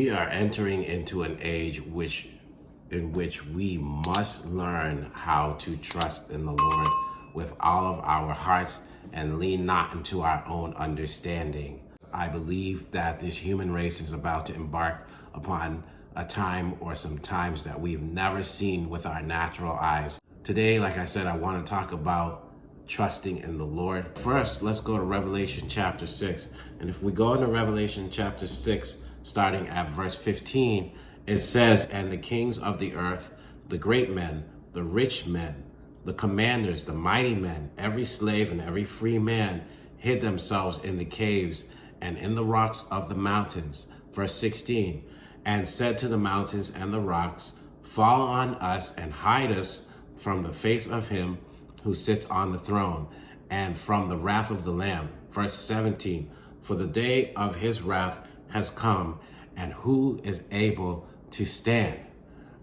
We are entering into an age in which we must learn how to trust in the Lord with all of our hearts and lean not into our own understanding. I believe that this human race is about to embark upon a time or some times that we've never seen with our natural eyes. Today, like I said, I want to talk about trusting in the Lord. First, let's go to Revelation chapter 6. And if we go into Revelation chapter 6, starting at verse 15, it says, "And the kings of the earth, the great men, the rich men, the commanders, the mighty men, every slave and every free man hid themselves in the caves and in the rocks of the mountains." Verse 16, "And said to the mountains and the rocks, Fall on us and hide us from the face of him who sits on the throne and from the wrath of the Lamb." Verse 17, "For the day of his wrath has come, and who is able to stand?"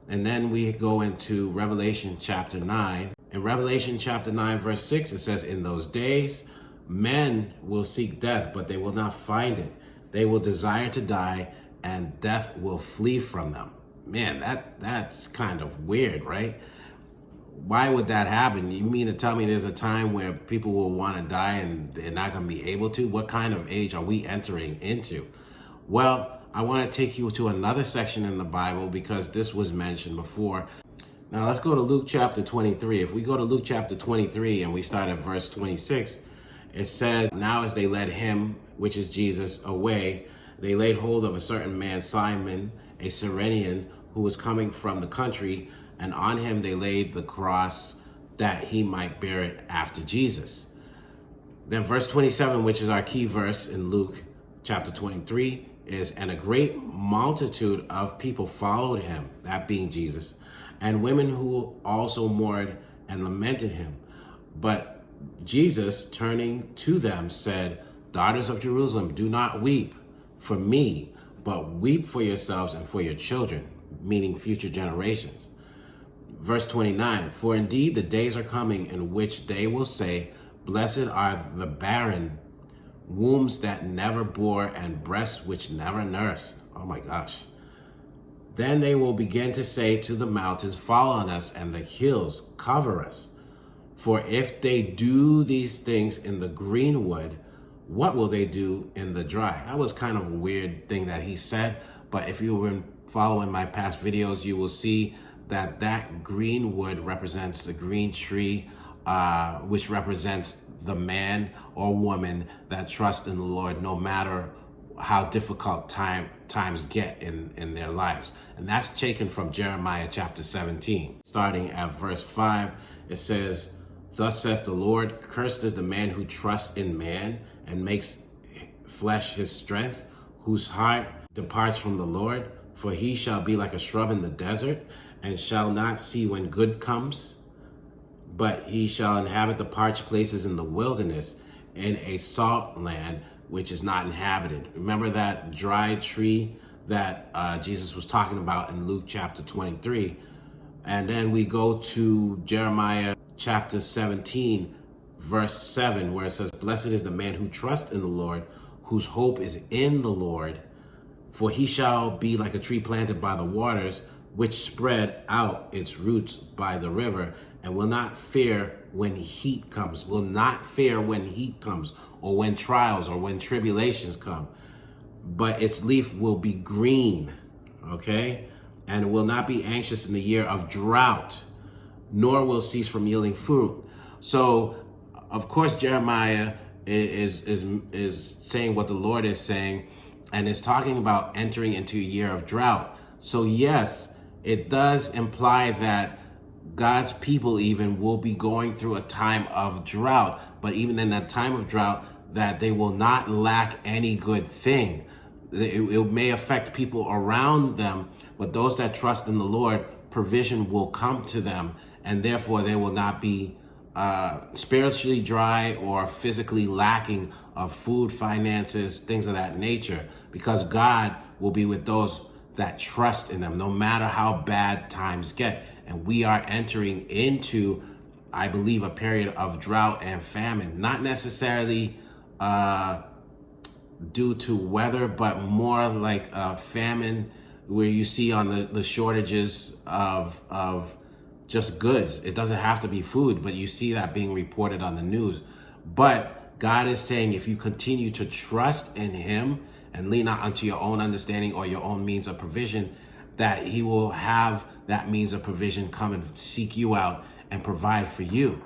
And then we go into Revelation chapter 9. In Revelation chapter 9, verse 6, it says, "In those days, men will seek death, but they will not find it. They will desire to die, and death will flee from them." Man, that's kind of weird, right? Why would that happen? You mean to tell me there's a time where people will want to die and they're not going to be able to? What kind of age are we entering into? Well, I want to take you to another section in the Bible because this was mentioned before. Now let's go to Luke chapter 23. If we go to Luke chapter 23 and we start at verse 26, it says, "Now as they led him," which is Jesus, "away, they laid hold of a certain man, Simon, a Cyrenian, who was coming from the country, and on him they laid the cross that he might bear it after Jesus." Then verse 27, which is our key verse in Luke chapter 23, is, "And a great multitude of people followed him," that being Jesus, "and women who also mourned and lamented him. But Jesus, turning to them, said, Daughters of Jerusalem, do not weep for me, but weep for yourselves and for your children," meaning future generations. Verse 29, "For indeed the days are coming in which they will say, Blessed are the barren, wombs that never bore, and breasts which never nursed." Oh my gosh. "Then they will begin to say to the mountains, Fall on us, and the hills, cover us. For if they do these things in the green wood, what will they do in the dry?" That was kind of a weird thing that he said, but if you've been following my past videos, you will see that green wood represents the green tree, which represents the man or woman that trusts in the Lord no matter how difficult times get in their lives. And that's taken from Jeremiah chapter 17. Starting at verse 5, it says, "Thus saith the Lord, Cursed is the man who trusts in man and makes flesh his strength, whose heart departs from the Lord. For he shall be like a shrub in the desert, and shall not see when good comes. But he shall inhabit the parched places in the wilderness, in a salt land which is not inhabited." Remember that dry tree that Jesus was talking about in Luke chapter 23. And then we go to Jeremiah chapter 17, verse 7, where it says, "Blessed is the man who trusts in the Lord, whose hope is in the Lord. For he shall be like a tree planted by the waters, which spread out its roots by the river, and will not fear when heat comes," will not fear when heat comes, or when trials or when tribulations come. "But its leaf will be green," okay? "And will not be anxious in the year of drought, nor will cease from yielding fruit." So, of course, Jeremiah is saying what the Lord is saying, and is talking about entering into a year of drought. So yes, it does imply that God's people even will be going through a time of drought, but even in that time of drought, that they will not lack any good thing. It may affect people around them, but those that trust in the Lord, provision will come to them, and therefore they will not be spiritually dry or physically lacking of food, finances, things of that nature, because God will be with those that trust in them, no matter how bad times get. And we are entering into, I believe, a period of drought and famine, not necessarily due to weather, but more like a famine, where you see on the shortages of just goods. It doesn't have to be food, but you see that being reported on the news. But God is saying, if you continue to trust in him and lean not unto your own understanding or your own means of provision, that he will have that means of provision come and seek you out and provide for you.